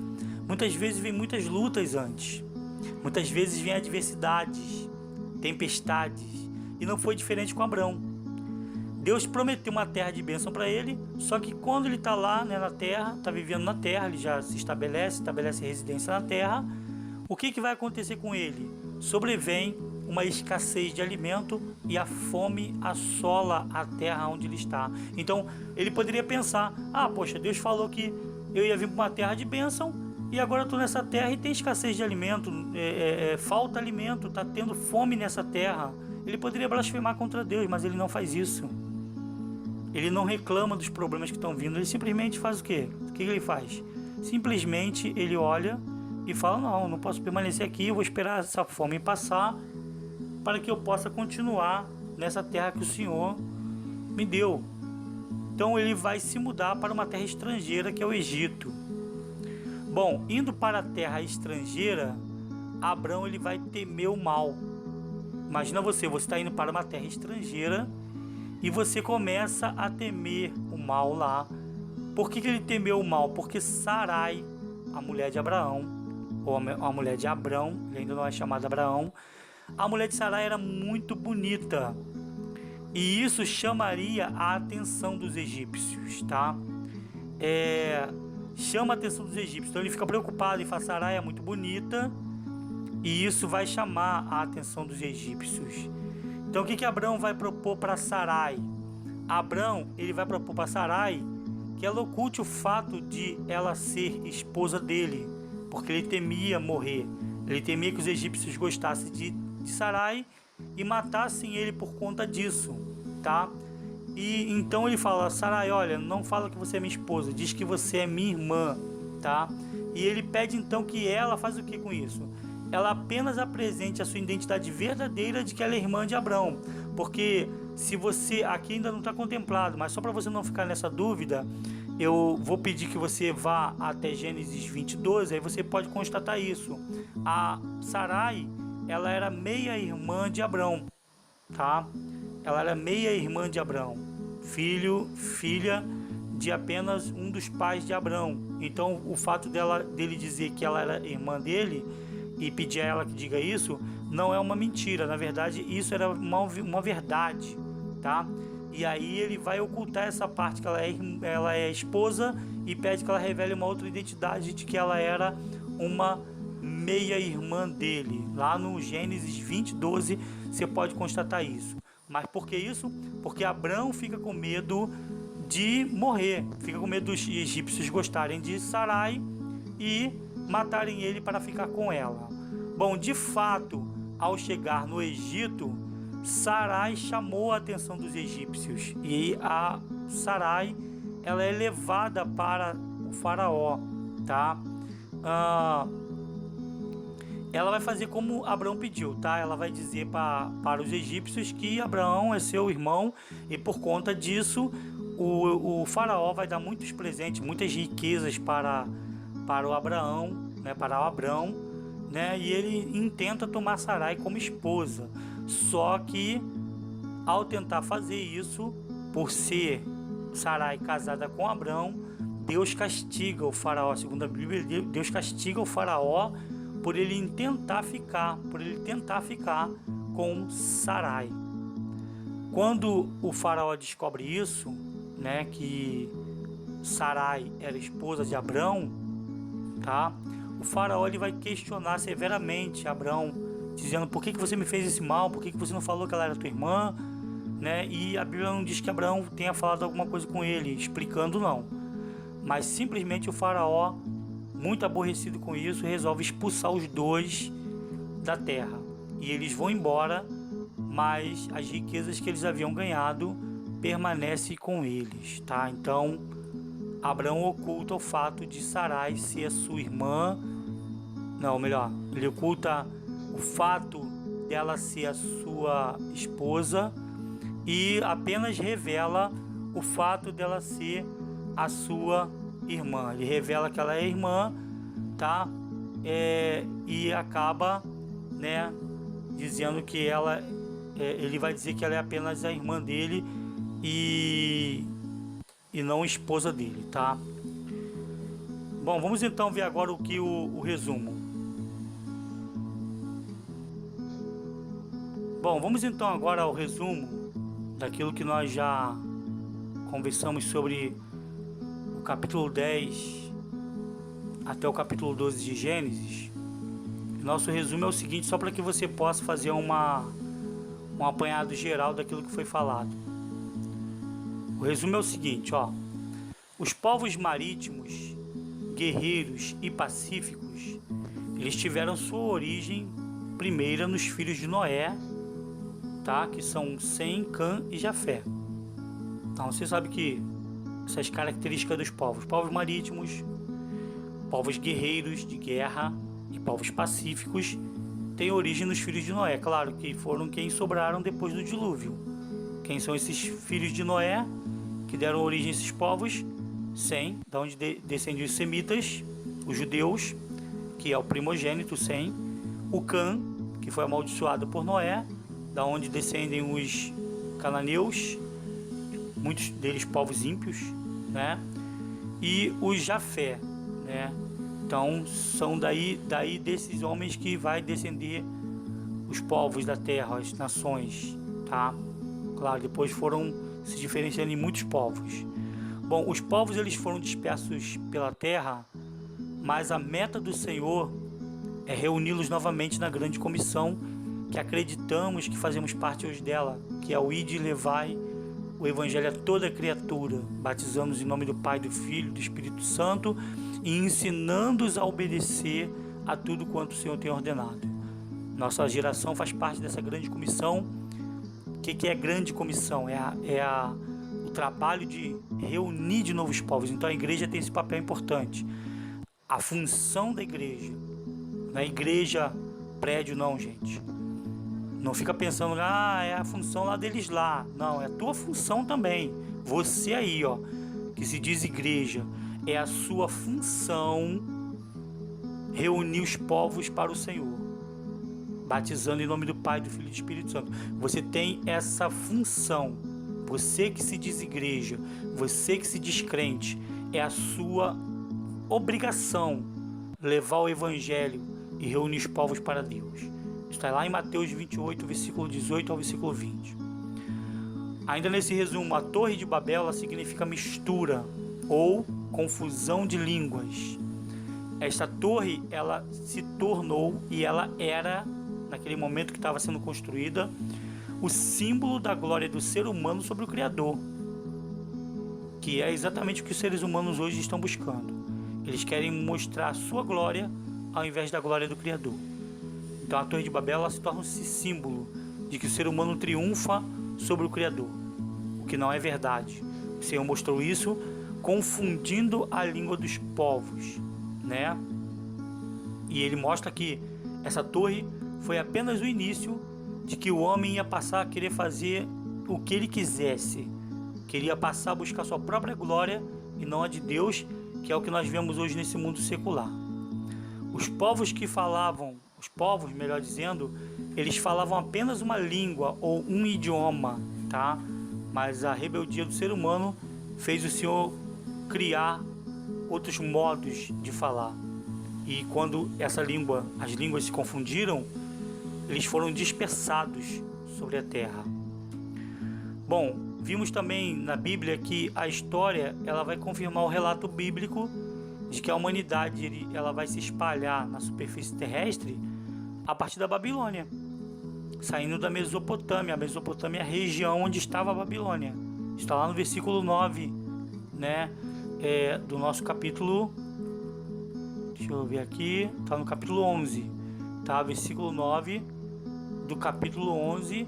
muitas vezes vem muitas lutas antes. Muitas vezes vem adversidades, tempestades. E não foi diferente com Abraão. Deus prometeu uma terra de bênção para ele, só que quando ele está lá, né, na terra, está vivendo na terra, ele já se estabelece residência na terra, o que vai acontecer com ele? Sobrevém uma escassez de alimento e a fome assola a terra onde ele está. Então ele poderia pensar, poxa, Deus falou que eu ia vir para uma terra de bênção, e agora eu estou nessa terra e tem escassez de alimento, falta alimento, está tendo fome nessa terra. Ele poderia blasfemar contra Deus, mas ele não faz isso. Ele não reclama dos problemas que estão vindo, ele simplesmente faz o quê? O que ele faz? Simplesmente ele olha e fala, não posso permanecer aqui, eu vou esperar essa fome passar para que eu possa continuar nessa terra que o Senhor me deu. Então ele vai se mudar para uma terra estrangeira, que é o Egito. Bom, indo para a terra estrangeira, Abraão ele vai temer o mal. Imagina você está indo para uma terra estrangeira e você começa a temer o mal lá. Por que ele temeu o mal? Porque Sarai, a mulher de Abraão, ou a mulher de Abrão, ele ainda não é chamada Abraão, a mulher de Sarai era muito bonita. E isso chamaria a atenção dos egípcios, tá? Chama a atenção dos egípcios. Então ele fica preocupado e fala: Sarai é muito bonita. E isso vai chamar a atenção dos egípcios. Então o que Abrão vai propor para Sarai? Abrão, ele vai propor para Sarai que ela oculte o fato de ela ser esposa dele, porque ele temia morrer. Ele temia que os egípcios gostassem de Sarai e matassem ele por conta disso, tá? E então ele fala: Sarai, olha, não fala que você é minha esposa, diz que você é minha irmã, tá? E ele pede então que ela faz o que com isso? Ela apenas apresente a sua identidade verdadeira de que ela é irmã de Abrão. Porque se você, aqui ainda não está contemplado, mas só para você não ficar nessa dúvida, eu vou pedir que você vá até Gênesis 20:12, aí você pode constatar isso. A Sarai, ela era meia-irmã de Abrão, tá? Ela era meia-irmã de Abrão, filha de apenas um dos pais de Abrão. Então o fato dele dizer que ela era irmã dele e pedir a ela que diga isso, não é uma mentira. Na verdade, isso era uma verdade, tá? E aí ele vai ocultar essa parte que ela é esposa e pede que ela revele uma outra identidade de que ela era uma meia-irmã dele. Lá no Gênesis 20:12 você pode constatar isso. Mas por que isso? Porque Abrão fica com medo de morrer, fica com medo dos egípcios gostarem de Sarai e matarem ele para ficar com ela. Bom, de fato, ao chegar no Egito, Sarai chamou a atenção dos egípcios e a Sarai, ela é levada para o faraó, tá? Ela vai fazer como Abraão pediu, tá? Ela vai dizer para os egípcios que Abraão é seu irmão e por conta disso o faraó vai dar muitos presentes, muitas riquezas para o Abraão, né? Para o Abrão, né? E ele intenta tomar Sarai como esposa. Só que ao tentar fazer isso, por ser Sarai casada com Abrão, Deus castiga o faraó. Segundo a Bíblia, Deus castiga o faraó por ele tentar ficar com Sarai. Quando o faraó descobre isso, né, que Sarai era esposa de Abrão, tá? O faraó ele vai questionar severamente Abrão, dizendo: por que você me fez esse mal? Por que você não falou que ela era tua irmã? Né? E a Bíblia não diz que Abrão tenha falado alguma coisa com ele, explicando não. Mas simplesmente o faraó, muito aborrecido com isso, resolve expulsar os dois da terra. E eles vão embora, mas as riquezas que eles haviam ganhado permanecem com eles, tá? Então, Abrão oculta o fato de Sarai ser a sua irmã. Não, melhor, ele oculta o fato dela ser a sua esposa e apenas revela o fato dela ser a sua irmã. Ele revela que ela é irmã, tá? E acaba, né, dizendo que ele vai dizer que ela é apenas a irmã dele e não esposa dele, tá? Bom, vamos então ver agora o resumo. Bom, vamos então agora ao resumo daquilo que nós já conversamos sobre o capítulo 10 até o capítulo 12 de Gênesis. Nosso resumo é o seguinte, só para que você possa fazer um apanhado geral daquilo que foi falado. O resumo é o seguinte, ó. Os povos marítimos, guerreiros e pacíficos, eles tiveram sua origem primeira nos filhos de Noé, tá? Que são Sem, Cã e Jafé. Então você sabe que essas características dos povos marítimos, povos guerreiros de guerra e povos pacíficos, têm origem nos filhos de Noé. Claro que foram quem sobraram depois do dilúvio. Quem são esses filhos de Noé que deram origem a esses povos? Sem, da onde descendiam os semitas, os judeus, que é o primogênito Sem, o Cã, que foi amaldiçoado por Noé, da onde descendem os cananeus, muitos deles povos ímpios, né? E os Jafé, né? Então são daí desses homens que vai descender os povos da terra, as nações, tá? Claro, depois foram se diferenciando em muitos povos. Bom, os povos eles foram dispersos pela terra, mas a meta do Senhor é reuni-los novamente na grande comissão que acreditamos que fazemos parte hoje dela, que é o ide e levai o evangelho a toda criatura, batizando-os em nome do Pai, do Filho e do Espírito Santo e ensinando-os a obedecer a tudo quanto o Senhor tem ordenado. Nossa geração faz parte dessa grande comissão. O que é grande comissão? O trabalho de reunir de novo os povos. Então a igreja tem esse papel importante. A função da igreja, não é igreja, prédio não, gente. Não fica pensando, é a função lá deles lá. Não, é a tua função também. Você aí, ó, que se diz igreja, é a sua função reunir os povos para o Senhor, batizando em nome do Pai, do Filho e do Espírito Santo. Você tem essa função. Você que se diz igreja, você que se diz crente, é a sua obrigação levar o evangelho e reunir os povos para Deus. Está lá em Mateus 28, versículo 18 ao versículo 20. Ainda nesse resumo, a Torre de Babel ela significa mistura ou confusão de línguas. Esta torre ela se tornou e ela era, naquele momento que estava sendo construída, o símbolo da glória do ser humano sobre o Criador, que é exatamente o que os seres humanos hoje estão buscando. Eles querem mostrar a sua glória ao invés da glória do Criador. Então a Torre de Babel ela se torna esse símbolo de que o ser humano triunfa sobre o Criador, o que não é verdade. O Senhor mostrou isso confundindo a língua dos povos, né? E ele mostra que essa torre foi apenas o início de que o homem ia passar a querer fazer o que ele quisesse, queria passar a buscar sua própria glória e não a de Deus, que é o que nós vemos hoje nesse mundo secular. Os povos que falavam, os povos, melhor dizendo, eles falavam apenas uma língua ou um idioma, tá? Mas a rebeldia do ser humano fez o Senhor criar outros modos de falar. E quando as línguas se confundiram, eles foram dispersados sobre a terra. Bom, vimos também na Bíblia que a história ela vai confirmar o relato bíblico de que a humanidade ela vai se espalhar na superfície terrestre a partir da Babilônia, saindo da Mesopotâmia. A Mesopotâmia é a região onde estava a Babilônia. Está lá no versículo 9, né, do nosso capítulo. Deixa eu ver aqui. Está no capítulo 11. Tá? Versículo 9 do capítulo 11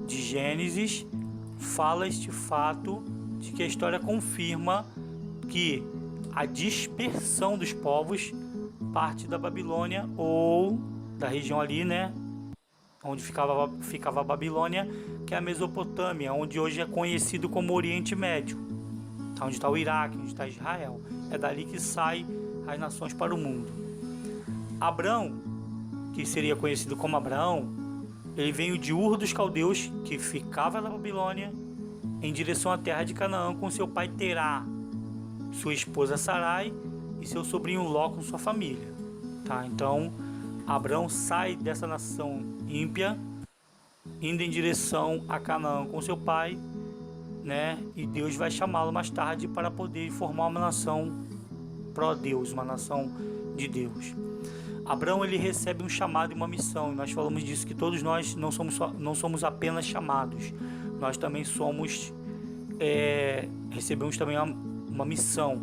de Gênesis fala este fato de que a história confirma que a dispersão dos povos parte da Babilônia ou da região ali, né, onde ficava a Babilônia, que é a Mesopotâmia, onde hoje é conhecido como Oriente Médio, tá? Onde está o Iraque, onde está Israel. É dali que saem as nações para o mundo. Abrão, que seria conhecido como Abraão, ele veio de Ur dos Caldeus, que ficava na Babilônia, em direção à terra de Canaã com seu pai Terá, sua esposa Sarai e seu sobrinho Ló com sua família, tá? Então Abrão sai dessa nação ímpia, indo em direção a Canaã com seu pai, né? E Deus vai chamá-lo mais tarde para poder formar uma nação pró-Deus, uma nação de Deus. Abrão ele recebe um chamado e uma missão. E nós falamos disso, que todos nós não somos apenas chamados, nós também recebemos também uma missão.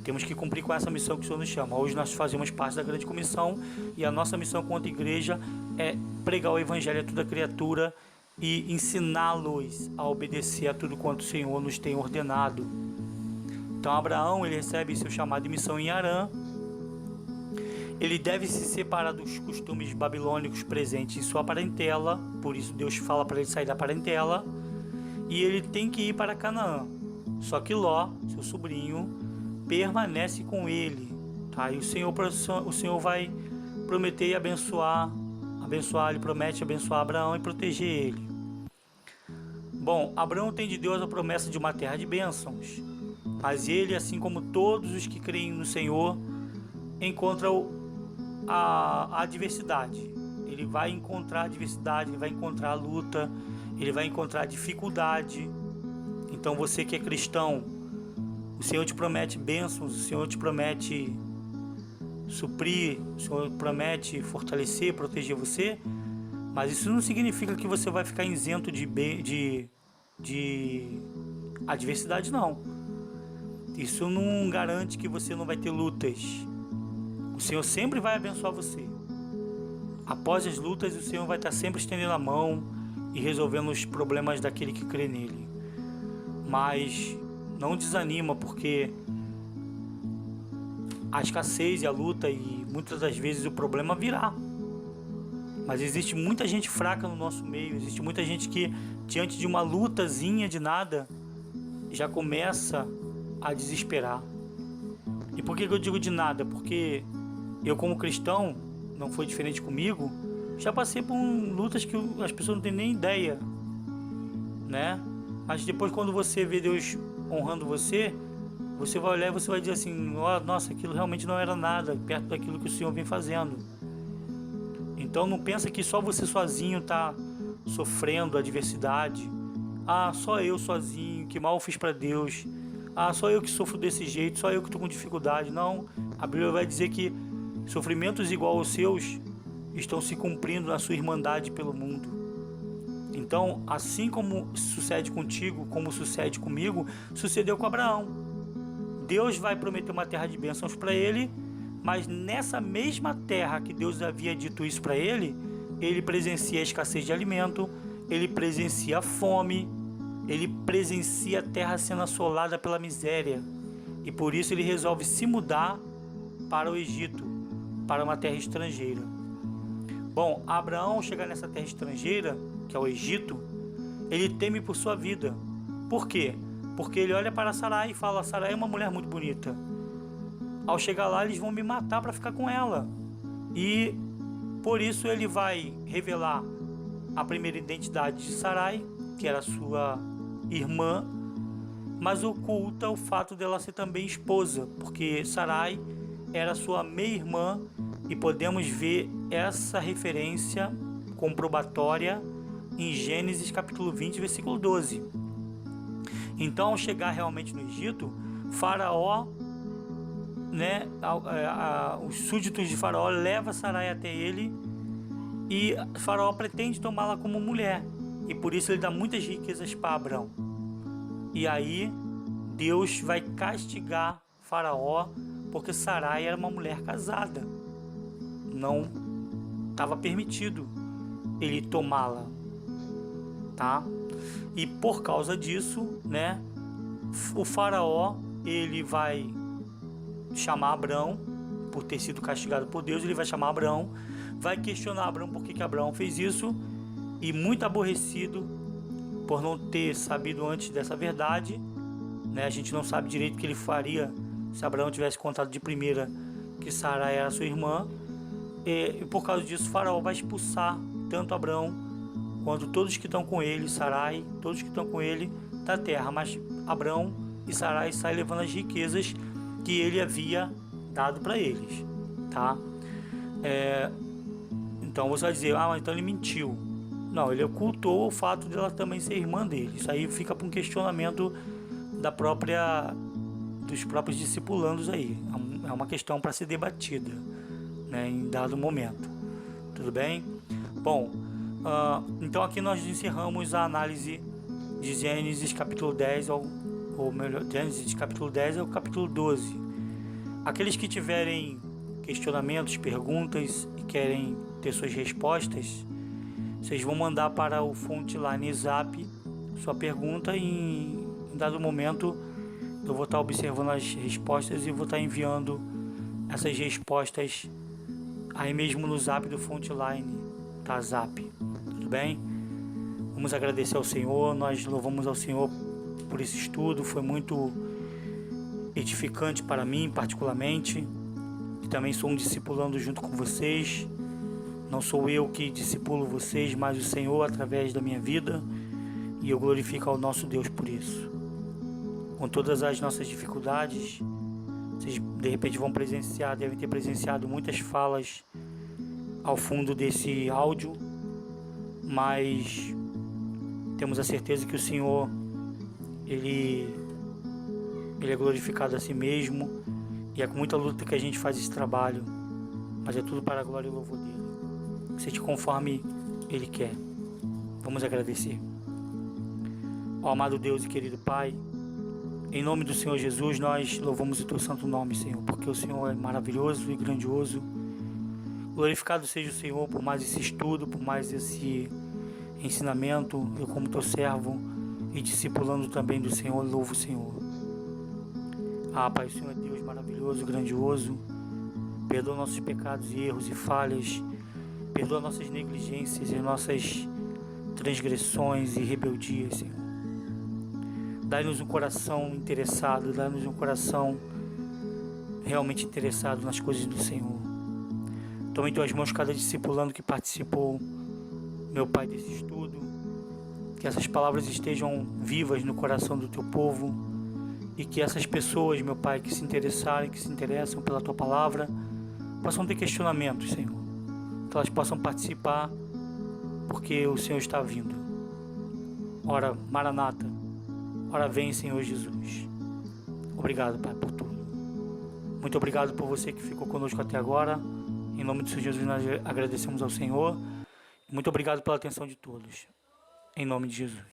Temos que cumprir com essa missão que o Senhor nos chama. Hoje nós fazemos parte da grande comissão e a nossa missão quanto igreja é pregar o evangelho a toda criatura e ensiná-los a obedecer a tudo quanto o Senhor nos tem ordenado. Então Abraão ele recebe seu chamado de missão em Harã. Ele deve se separar dos costumes babilônicos presentes em sua parentela, por isso Deus fala para ele sair da parentela, e ele tem que ir para Canaã. Só que Ló, seu sobrinho, permanece com ele, tá? E o Senhor vai prometer e abençoar abençoar, ele promete abençoar Abraão e proteger ele. Bom, Abraão tem de Deus a promessa de uma terra de bênçãos, mas ele, assim como todos os que creem no Senhor, encontra a adversidade. Ele vai encontrar adversidade, ele vai encontrar luta, ele vai encontrar dificuldade. Então você que é cristão, o Senhor te promete bênçãos, o Senhor te promete suprir, o Senhor promete fortalecer, proteger você, mas isso não significa que você vai ficar isento de adversidade, não. Isso não garante que você não vai ter lutas. O Senhor sempre vai abençoar você. Após as lutas, o Senhor vai estar sempre estendendo a mão e resolvendo os problemas daquele que crê nele. Mas não desanima, porque a escassez e a luta, e muitas das vezes o problema virá. Mas existe muita gente fraca no nosso meio, existe muita gente que, diante de uma lutazinha de nada, já começa a desesperar. E por que eu digo de nada? Porque eu, como cristão, não foi diferente comigo, já passei por lutas que as pessoas não têm nem ideia, né? Mas depois, quando você vê Deus honrando você, você vai olhar e você vai dizer assim: oh, nossa, aquilo realmente não era nada perto daquilo que o Senhor vem fazendo. Então não pensa que só você sozinho está sofrendo adversidade. Ah, só eu sozinho, que mal fiz para Deus. Ah, só eu que sofro desse jeito, só eu que estou com dificuldade. Não, a Bíblia vai dizer que sofrimentos igual aos seus estão se cumprindo na sua irmandade pelo mundo. Então, assim como sucede contigo, como sucede comigo, sucedeu com Abraão. Deus vai prometer uma terra de bênçãos para ele, mas nessa mesma terra que Deus havia dito isso para ele, ele presencia a escassez de alimento, ele presencia a fome, ele presencia a terra sendo assolada pela miséria. E por isso ele resolve se mudar para o Egito, para uma terra estrangeira. Bom, Abraão, ao chegar nessa terra estrangeira, que é o Egito, ele teme por sua vida. Por quê? Porque ele olha para Sarai e fala: Sarai é uma mulher muito bonita. Ao chegar lá, eles vão me matar para ficar com ela. E por isso ele vai revelar a primeira identidade de Sarai, que era sua irmã, mas oculta o fato dela ser também esposa, porque Sarai era sua meia-irmã, e podemos ver essa referência comprobatória em Gênesis capítulo 20, versículo 12. Então, ao chegar realmente no Egito, Faraó, os súditos de Faraó levam Sarai até ele, e Faraó pretende tomá-la como mulher, e por isso ele dá muitas riquezas para Abrão. E aí Deus vai castigar Faraó, porque Sarai era uma mulher casada, não estava permitido ele tomá-la, tá? E por causa disso, o Faraó, ele vai chamar Abrão, por ter sido castigado por Deus, ele vai chamar Abrão, vai questionar Abrão por que Abrão fez isso, e muito aborrecido por não ter sabido antes dessa verdade, a gente não sabe direito o que ele faria se Abraão tivesse contado de primeira que Sarai era sua irmã, e por causa disso Faraó vai expulsar tanto Abrão quanto todos que estão com ele, Sarai, todos que estão com ele da terra, mas Abrão e Sarai saem levando as riquezas que ele havia dado para eles, tá? Então você vai dizer: mas então ele mentiu. Não, ele ocultou o fato dela também ser irmã dele. Isso aí fica para um questionamento dos próprios discipulandos aí. É uma questão para ser debatida, em dado momento. Tudo bem? Bom, então aqui nós encerramos a análise de Gênesis capítulo 10, ou melhor, Gênesis capítulo 10 ao capítulo 12. Aqueles que tiverem questionamentos, perguntas e querem ter suas respostas, vocês vão mandar para o Frontline Zap sua pergunta, e em dado momento eu vou estar observando as respostas e vou estar enviando essas respostas aí mesmo no Zap do Frontline, tá? Zap, tudo bem? Vamos agradecer ao Senhor, nós louvamos ao Senhor por esse estudo, foi muito edificante para mim particularmente, que também sou um discipulando junto com vocês, Não sou eu que discipulo vocês, mas o Senhor através da minha vida, e eu glorifico ao nosso Deus por isso. Com todas as nossas dificuldades, vocês de repente devem ter presenciado muitas falas ao fundo desse áudio, mas temos a certeza que o Senhor, Ele é glorificado a si mesmo, e é com muita luta que a gente faz esse trabalho, mas é tudo para a glória e louvor dele. Que seja conforme Ele quer. Vamos agradecer. Ó amado Deus e querido Pai, em nome do Senhor Jesus, nós louvamos o Teu santo nome, Senhor, porque o Senhor é maravilhoso e grandioso. Glorificado seja o Senhor por mais esse estudo, por mais esse ensinamento. Eu, como Teu servo e discipulando também do Senhor, louvo o Senhor. Ah, Pai, o Senhor é Deus maravilhoso, grandioso. Perdoa nossos pecados e erros e falhas. Perdoa nossas negligências e nossas transgressões e rebeldias, Senhor. Dá-nos um coração interessado, dá-nos um coração realmente interessado nas coisas do Senhor. Toma em Tuas mãos cada discipulando que participou, meu Pai, desse estudo. Que essas palavras estejam vivas no coração do Teu povo e que essas pessoas, meu Pai, que se interessam pela Tua palavra, possam ter questionamentos, Senhor. Que elas possam participar, porque o Senhor está vindo. Ora, Maranata, ora vem, Senhor Jesus. Obrigado, Pai, por tudo. Muito obrigado por você que ficou conosco até agora. Em nome do Senhor Jesus, nós agradecemos ao Senhor. Muito obrigado pela atenção de todos. Em nome de Jesus.